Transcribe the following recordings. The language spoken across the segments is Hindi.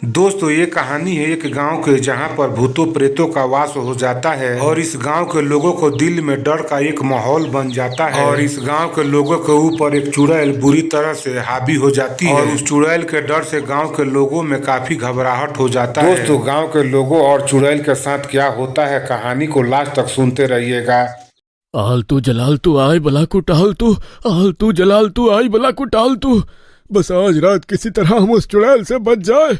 दोस्तों ये कहानी है एक गांव के जहां पर भूतों प्रेतों का वास हो जाता है और इस गांव के लोगों को दिल में डर का एक माहौल बन जाता है और इस गांव के लोगों के ऊपर एक चुड़ैल बुरी तरह से हावी हो जाती है और उस चुड़ैल के डर से गांव के लोगों में काफी घबराहट हो जाता है। दोस्तों गाँव के लोगों और चुड़ैल के साथ क्या होता है कहानी को लास्ट तक सुनते रहिएगा। आलतू जलालतू आय बला को टालतू, आलतू जलालतू आय बला को टालतू। बस आज रात किसी तरह हम उस चुड़ैल से बच जाए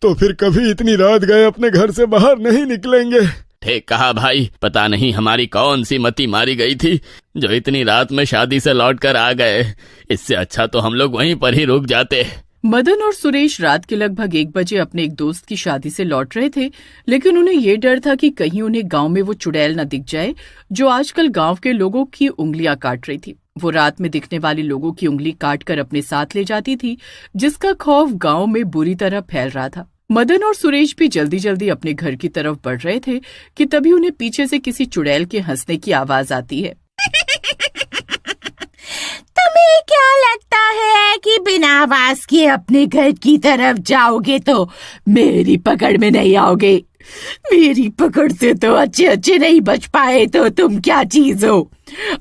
तो फिर कभी इतनी रात गए अपने घर से बाहर नहीं निकलेंगे। ठीक कहा भाई, पता नहीं हमारी कौन सी मती मारी गई थी जो इतनी रात में शादी से लौट कर आ गए। इससे अच्छा तो हम लोग वहीं पर ही रुक जाते। मदन और सुरेश रात के लगभग 1 बजे अपने एक दोस्त की शादी से लौट रहे थे, लेकिन उन्हें ये डर था कि कहीं उन्हें गांव में वो चुड़ैल न दिख जाए जो आजकल गांव के लोगों की उंगलियां काट रही थी। वो रात में दिखने वाले लोगों की उंगली काट कर अपने साथ ले जाती थी, जिसका खौफ गांव में बुरी तरह फैल रहा था। मदन और सुरेश भी जल्दी जल्दी अपने घर की तरफ बढ़ रहे थे कि तभी उन्हें पीछे से किसी चुड़ैल के हंसने की आवाज आती है। तुम्हें क्या लगता है कि बिना आवाज के अपने घर की तरफ जाओगे तो मेरी पकड़ में नहीं आओगे? मेरी पकड़ से तो अच्छे नहीं बच पाए तो तुम क्या चीज हो?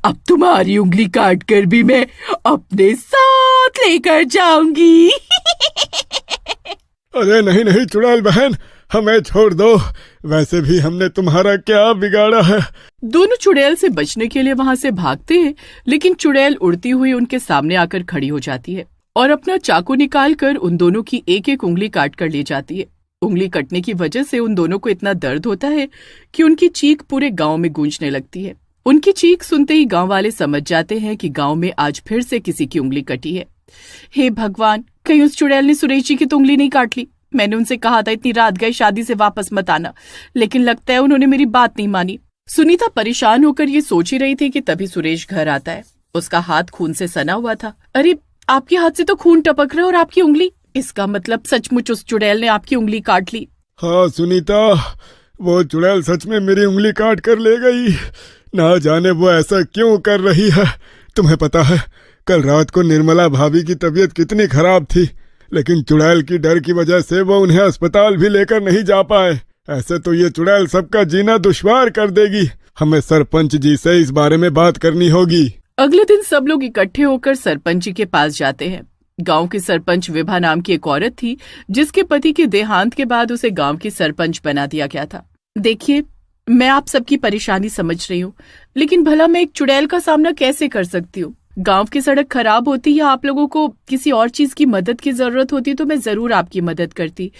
अब तुम्हारी उंगली काट कर भी मैं अपने साथ लेकर जाऊंगी। अरे नहीं नहीं चुड़ैल बहन, हमें छोड़ दो। वैसे भी हमने तुम्हारा क्या बिगाड़ा है? दोनों चुड़ैल से बचने के लिए वहां से भागते हैं, लेकिन चुड़ैल उड़ती हुई उनके सामने आकर खड़ी हो जाती है और अपना चाकू निकालकर उन दोनों की एक एक उंगली काट कर ले जाती है। उंगली कटने की वजह से उन दोनों को इतना दर्द होता है कि उनकी चीख पूरे गांव में गूंजने लगती है। उनकी चीख सुनते ही गांव वाले समझ जाते हैं कि गांव में आज फिर से किसी की उंगली कटी है। हे भगवान, कहीं उस चुड़ैल ने सुरेश जी की तो उंगली नहीं काट ली। मैंने उनसे कहा था इतनी रात गए शादी से वापस मत आना, लेकिन लगता है उन्होंने मेरी बात नहीं मानी। सुनीता परेशान होकर ये सोच ही रही थी कि तभी सुरेश घर आता है। उसका हाथ खून से सना हुआ था। अरे, आपके हाथ से तो खून टपक रहा है और आपकी उंगली, इसका मतलब सचमुच उस चुड़ैल ने आपकी उंगली काट ली। हाँ सुनीता, वो चुड़ैल सच में मेरी उंगली काट कर ले गई। ना जाने वो ऐसा क्यों कर रही है। तुम्हें पता है कल रात को निर्मला भाभी की तबीयत कितनी खराब थी, लेकिन चुड़ैल की डर की वजह से वो उन्हें अस्पताल भी लेकर नहीं जा पाए। ऐसे तो ये चुड़ैल सबका जीना दुश्वार कर देगी। हमें सरपंच जी से इस बारे में बात करनी होगी। अगले दिन सब लोग इकट्ठे होकर सरपंच जी के पास जाते हैं। गांव की सरपंच विभा नाम की एक औरत थी, जिसके पति के देहांत के बाद उसे गांव की सरपंच बना दिया गया था। देखिए, मैं आप सबकी परेशानी समझ रही हूँ, लेकिन भला मैं एक चुड़ैल का सामना कैसे कर सकती हूँ? गांव की सड़क खराब होती या आप लोगों को किसी और चीज की मदद की जरूरत होती तो मैं जरूर आपकी मदद करती,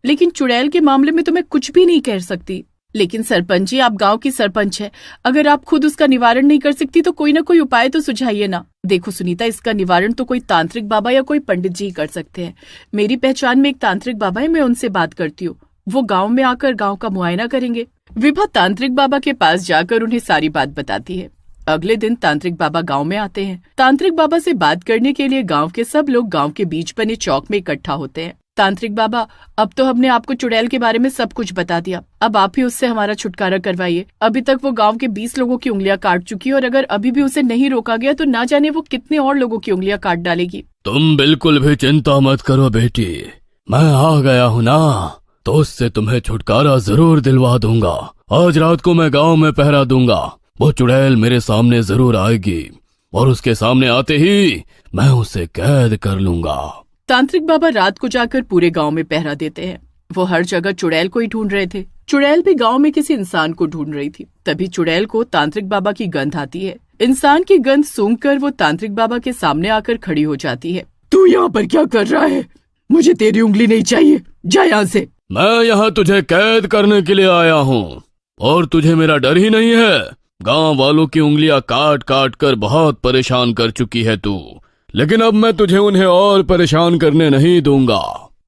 लेकिन चुड़ैल के मामले में तो मैं कुछ भी नहीं कर सकती। लेकिन सरपंच जी, आप गांव की सरपंच है, अगर आप खुद उसका निवारण नहीं कर सकती तो कोई ना कोई उपाय तो सुझाइए ना। देखो सुनीता, इसका निवारण तो कोई तांत्रिक बाबा या कोई पंडित जी ही कर सकते हैं। मेरी पहचान में एक तांत्रिक बाबा है, मैं उनसे बात करती हूँ। वो गाँव में आकर गाँव का मुआयना करेंगे। विभा तांत्रिक बाबा के पास जाकर उन्हें सारी बात बताती है। अगले दिन तांत्रिक बाबा गांव में आते हैं। तांत्रिक बाबा से बात करने के लिए गांव के सब लोग गांव के बीच बने चौक में इकट्ठा होते हैं। तांत्रिक बाबा, अब तो हमने आपको चुड़ैल के बारे में सब कुछ बता दिया, अब आप ही उससे हमारा छुटकारा करवाइए। अभी तक वो गांव के 20 लोगों की उंगलियां काट चुकी है और अगर अभी भी उसे नहीं रोका गया तो ना जाने वो कितने और लोगों की उंगलियां काट डालेगी। तुम बिल्कुल भी चिंता मत करो बेटी, मैं आ गया हूँ ना, तो उससे तुम्हें छुटकारा जरूर दिलवा दूंगा। आज रात को मैं गाँव में पहरा दूंगा। वो चुड़ैल मेरे सामने जरूर आएगी और उसके सामने आते ही मैं उसे कैद कर लूंगा। तांत्रिक बाबा रात को जाकर पूरे गांव में पहरा देते हैं। वो हर जगह चुड़ैल को ही ढूंढ रहे थे। चुड़ैल भी गांव में किसी इंसान को ढूंढ रही थी। तभी चुड़ैल को तांत्रिक बाबा की गंध आती है। इंसान की गंध सूंघकर वो तांत्रिक बाबा के सामने आकर खड़ी हो जाती है। तू यहाँ पर क्या कर रहा है? मुझे तेरी उंगली नहीं चाहिए, जा यहाँ से। मैं यहाँ तुझे कैद करने के लिए आया हूँ और तुझे मेरा डर ही नहीं है। गांव वालों की उंगलियां काट काट कर बहुत परेशान कर चुकी है तू, लेकिन अब मैं तुझे उन्हें और परेशान करने नहीं दूंगा।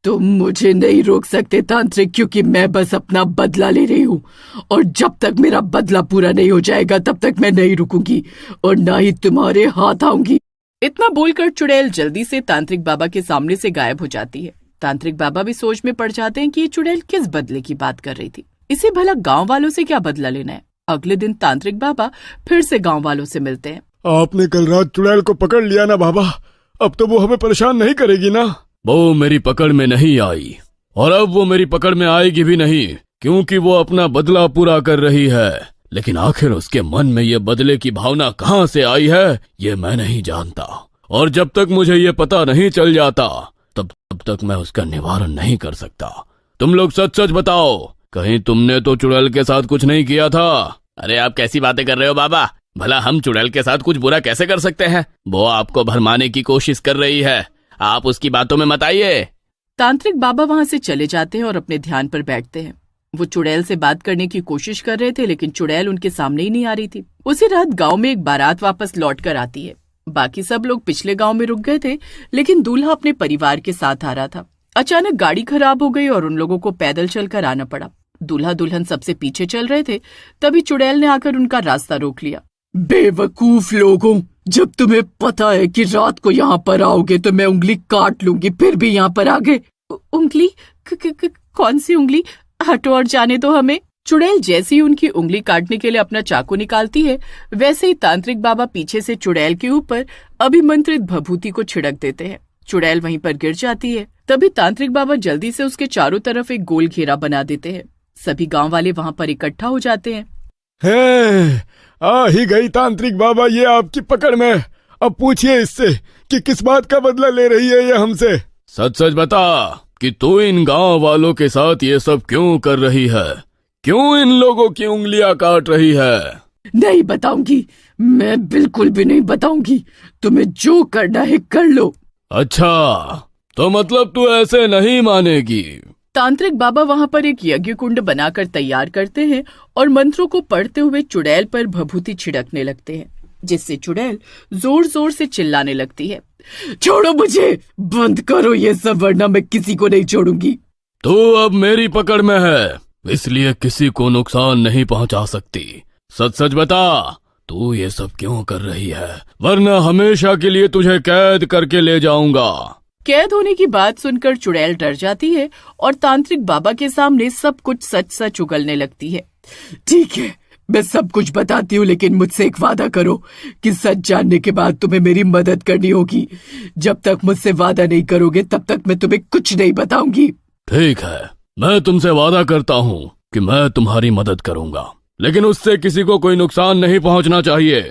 तुम मुझे नहीं रोक सकते तांत्रिक, क्योंकि मैं बस अपना बदला ले रही हूँ और जब तक मेरा बदला पूरा नहीं हो जाएगा तब तक मैं नहीं रुकूंगी और ना ही तुम्हारे हाथ आऊंगी। इतना बोलकर चुड़ैल जल्दी से तांत्रिक बाबा के सामने से गायब हो जाती है। तांत्रिक बाबा भी सोच में पड़ जाते हैं कि ये चुड़ैल किस बदले की बात कर रही थी। इसे भला गाँव वालों से क्या बदला लेना है। अगले दिन तांत्रिक बाबा फिर से गांव वालों से मिलते हैं। आपने कल रात चुड़ैल को पकड़ लिया ना बाबा, अब तो वो हमें परेशान नहीं करेगी ना? वो मेरी पकड़ में नहीं आई, और अब वो मेरी पकड़ में आएगी भी नहीं, क्योंकि वो अपना बदला पूरा कर रही है। लेकिन आखिर उसके मन में ये बदले की भावना कहाँ से आई है, ये मैं नहीं जानता। और जब तक मुझे ये पता नहीं चल जाता, तब तक मैं उसका निवारण नहीं कर सकता। तुम लोग सच सच बताओ, कहीं तुमने तो चुड़ैल के साथ कुछ नहीं किया था? अरे आप कैसी बातें कर रहे हो बाबा? भला हम चुड़ैल के साथ कुछ बुरा कैसे कर सकते हैं? वो आपको भरमाने की कोशिश कर रही है, आप उसकी बातों में मत आइए। तांत्रिक बाबा वहां से चले जाते हैं और अपने ध्यान पर बैठते हैं। वो चुड़ैल से बात करने की कोशिश कर रहे थे, लेकिन चुड़ैल उनके सामने ही नहीं आ रही थी। उसी रात गांव में एक बारात वापस लौट कर आती है। बाकी सब लोग पिछले गांव में रुक गए थे, लेकिन दूल्हा अपने परिवार के साथ आ रहा था। अचानक गाड़ी खराब हो गई और उन लोगों को पैदल चलकर आना पड़ा। दूल्हा दुल्हन सबसे पीछे चल रहे थे, तभी चुड़ैल ने आकर उनका रास्ता रोक लिया। बेवकूफ लोगों, जब तुम्हें पता है कि रात को यहाँ पर आओगे तो मैं उंगली काट लूंगी, फिर भी यहाँ पर आ गए। उंगली? कौन सी उंगली? हटो और जाने दो हमें। चुड़ैल जैसे ही उनकी उंगली काटने के लिए अपना चाकू निकालती है, वैसे ही तांत्रिक बाबा पीछे से चुड़ैल के ऊपर अभिमंत्रित भभूति को छिड़क देते हैं। चुड़ैल वहीं पर गिर जाती है। तभी तांत्रिक बाबा जल्दी से उसके चारों तरफ एक गोल घेरा बना देते हैं। सभी गांव वाले वहां पर इकट्ठा हो जाते हैं। आ ही गई तांत्रिक बाबा ये आपकी पकड़ में। अब पूछिए इससे कि किस बात का बदला ले रही है ये हमसे। सच सच बता कि तू इन गांव वालों के साथ ये सब क्यों कर रही है? क्यों इन लोगों की उंगलियां काट रही है? नहीं बताऊंगी, मैं बिल्कुल भी नहीं बताऊंगी। तुम्हें जो करना है कर लो। अच्छा, तो मतलब तू ऐसे नहीं मानेगी? तांत्रिक बाबा वहां पर एक यज्ञ कुंड बनाकर तैयार करते हैं और मंत्रों को पढ़ते हुए चुड़ैल पर भभूति छिड़कने लगते हैं, जिससे चुड़ैल जोर जोर से चिल्लाने लगती है। छोड़ो मुझे, बंद करो ये सब, वरना मैं किसी को नहीं छोड़ूंगी। तू अब मेरी पकड़ में है, इसलिए किसी को नुकसान नहीं पहुंचा सकती। सच सच बता, तू ये सब क्यों कर रही है? वरना हमेशा के लिए तुझे कैद करके ले जाऊंगा। कैद होने की बात सुनकर चुड़ैल डर जाती है और तांत्रिक बाबा के सामने सब कुछ सच सच उगलने लगती है। ठीक है, मैं सब कुछ बताती हूँ, लेकिन मुझसे एक वादा करो कि सच जानने के बाद तुम्हें मेरी मदद करनी होगी। जब तक मुझसे वादा नहीं करोगे तब तक मैं तुम्हें कुछ नहीं बताऊंगी। ठीक है, मैं तुमसे वादा करता हूँ कि मैं तुम्हारी मदद करूंगा, लेकिन उससे किसी को कोई नुकसान नहीं पहुंचना चाहिए।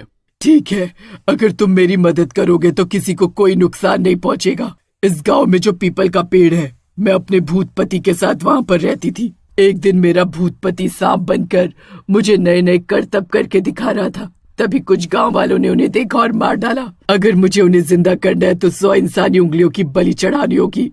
ठीक है, अगर तुम मेरी मदद करोगे तो किसी को कोई नुकसान नहीं पहुंचेगा। इस गांव में जो पीपल का पेड़ है, मैं अपने भूत पति के साथ वहां पर रहती थी। एक दिन मेरा भूत पति सांप बनकर मुझे नए नए करतब करके दिखा रहा था। तभी कुछ गांव वालों ने उन्हें देखा और मार डाला। अगर मुझे उन्हें जिंदा करना है तो 100 इंसानी उंगलियों की बलि चढ़ानी होगी।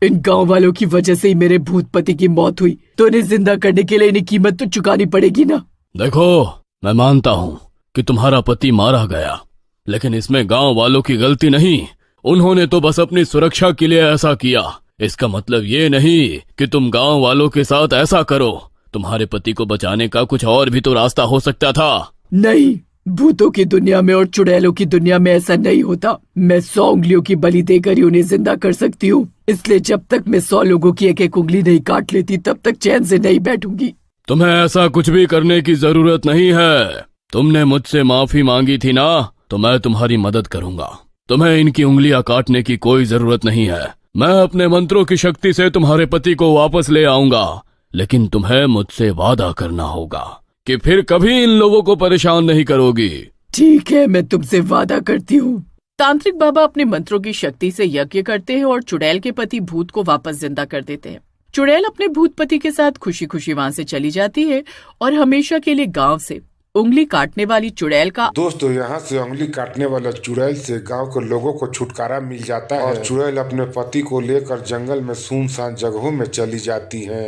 इन गांव वालों की वजह से ही मेरे भूत पति की मौत हुई, तो उन्हें जिंदा करने के लिए इन्हें कीमत तो चुकानी पड़ेगी ना। देखो, मैं मानता हूँ कि तुम्हारा पति मारा गया, लेकिन इसमें गांव वालों की गलती नहीं। उन्होंने तो बस अपनी सुरक्षा के लिए ऐसा किया। इसका मतलब ये नहीं कि तुम गांव वालों के साथ ऐसा करो। तुम्हारे पति को बचाने का कुछ और भी तो रास्ता हो सकता था। नहीं, भूतों की दुनिया में और चुड़ैलों की दुनिया में ऐसा नहीं होता। मैं 100 उंगलियों की बलि देकर ही उन्हें जिंदा कर सकती हूँ। इसलिए जब तक मैं 100 लोगों की एक एक उंगली नहीं काट लेती तब तक चैन से नहीं बैठूंगी। तुम्हें ऐसा कुछ भी करने की जरूरत नहीं है। तुमने मुझसे माफी मांगी थी ना, तो मैं तुम्हारी मदद करूंगा। तुम्हें इनकी उंगलियां काटने की कोई जरूरत नहीं है। मैं अपने मंत्रों की शक्ति से तुम्हारे पति को वापस ले आऊंगा, लेकिन तुम्हें मुझसे वादा करना होगा कि फिर कभी इन लोगों को परेशान नहीं करोगी। ठीक है, मैं तुमसे वादा करती हूँ। तांत्रिक बाबा अपने मंत्रों की शक्ति से यज्ञ करते हैं और चुड़ैल के पति भूत को वापस जिंदा कर देते हैं। चुड़ैल अपने भूत पति के साथ खुशी खुशी वहां से चली जाती है और हमेशा के लिए गांव से उंगली काटने वाली चुड़ैल का दोस्तों, यहाँ से उंगली काटने वाला चुड़ैल से गांव के लोगों को छुटकारा मिल जाता है और चुड़ैल अपने पति को लेकर जंगल में सुनसान जगहों में चली जाती है।